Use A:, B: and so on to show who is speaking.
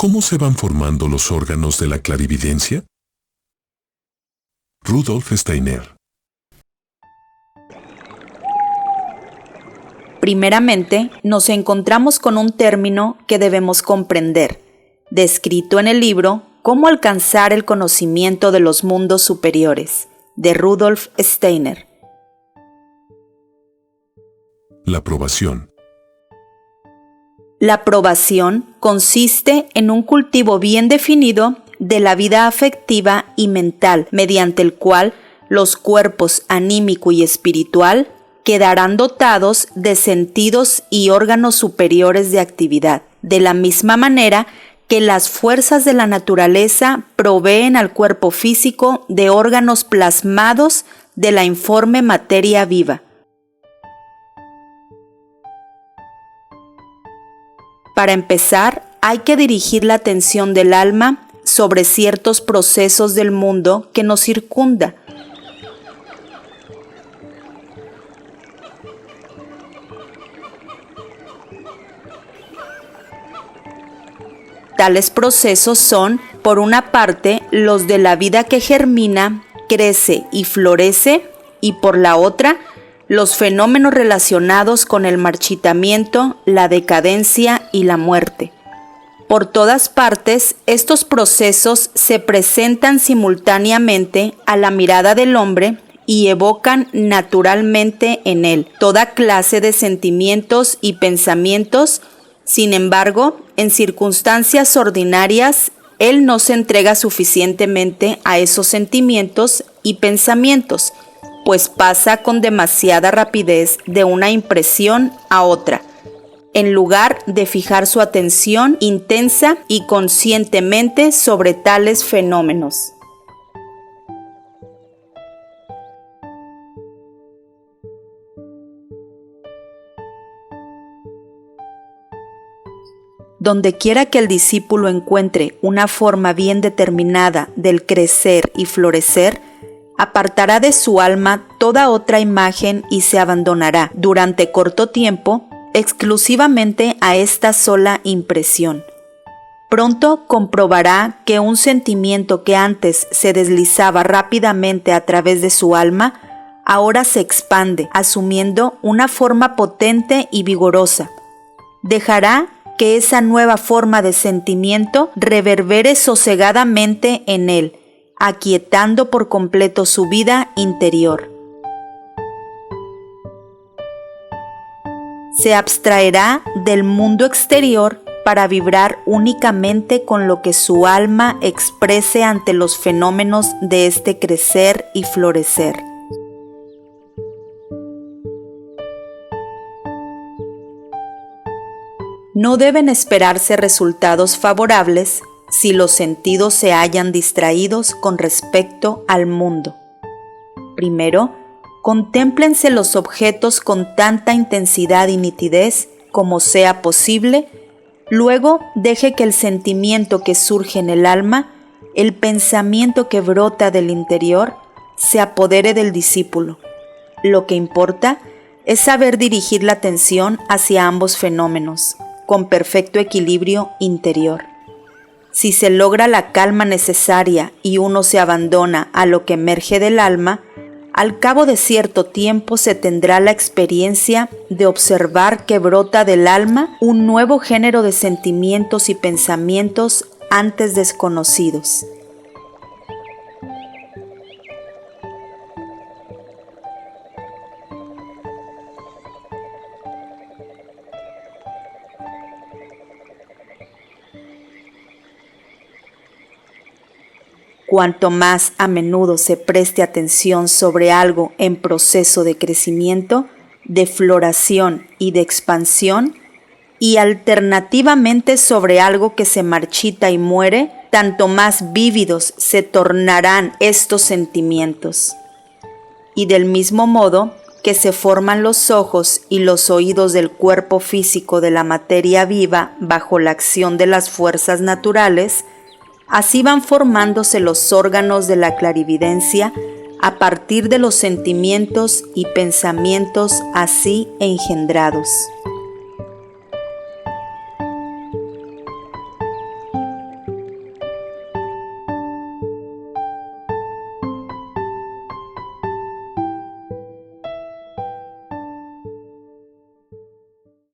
A: ¿Cómo se van formando los órganos de la clarividencia? Rudolf Steiner.
B: Primeramente, nos encontramos con un término que debemos comprender, descrito en el libro Cómo alcanzar el conocimiento de los mundos superiores, de Rudolf Steiner.
A: La probación.
B: La probación consiste en un cultivo bien definido de la vida afectiva y mental, mediante el cual los cuerpos anímico y espiritual quedarán dotados de sentidos y órganos superiores de actividad, de la misma manera que las fuerzas de la naturaleza proveen al cuerpo físico de órganos plasmados de la informe materia viva. Para empezar, hay que dirigir la atención del alma sobre ciertos procesos del mundo que nos circunda. Tales procesos son, por una parte, los de la vida que germina, crece y florece, y por la otra, los fenómenos relacionados con el marchitamiento, la decadencia y la muerte. Por todas partes, estos procesos se presentan simultáneamente a la mirada del hombre y evocan naturalmente en él toda clase de sentimientos y pensamientos. Sin embargo, en circunstancias ordinarias, él no se entrega suficientemente a esos sentimientos y pensamientos, pues pasa con demasiada rapidez de una impresión a otra, en lugar de fijar su atención intensa y conscientemente sobre tales fenómenos. Donde quiera que el discípulo encuentre una forma bien determinada del crecer y florecer, apartará de su alma toda otra imagen y se abandonará, durante corto tiempo, exclusivamente a esta sola impresión. Pronto comprobará que un sentimiento que antes se deslizaba rápidamente a través de su alma, ahora se expande, asumiendo una forma potente y vigorosa. Dejará que esa nueva forma de sentimiento reverbere sosegadamente en él, aquietando por completo su vida interior. Se abstraerá del mundo exterior para vibrar únicamente con lo que su alma exprese ante los fenómenos de este crecer y florecer. No deben esperarse resultados favorables si los sentidos se hallan distraídos con respecto al mundo. Primero, contémplense los objetos con tanta intensidad y nitidez como sea posible. Luego, deje que el sentimiento que surge en el alma, el pensamiento que brota del interior, se apodere del discípulo. Lo que importa es saber dirigir la atención hacia ambos fenómenos, con perfecto equilibrio interior. Si se logra la calma necesaria y uno se abandona a lo que emerge del alma, al cabo de cierto tiempo se tendrá la experiencia de observar que brota del alma un nuevo género de sentimientos y pensamientos antes desconocidos. Cuanto más a menudo se preste atención sobre algo en proceso de crecimiento, de floración y de expansión, y alternativamente sobre algo que se marchita y muere, tanto más vívidos se tornarán estos sentimientos. Y del mismo modo que se forman los ojos y los oídos del cuerpo físico de la materia viva bajo la acción de las fuerzas naturales, así van formándose los órganos de la clarividencia a partir de los sentimientos y pensamientos así engendrados.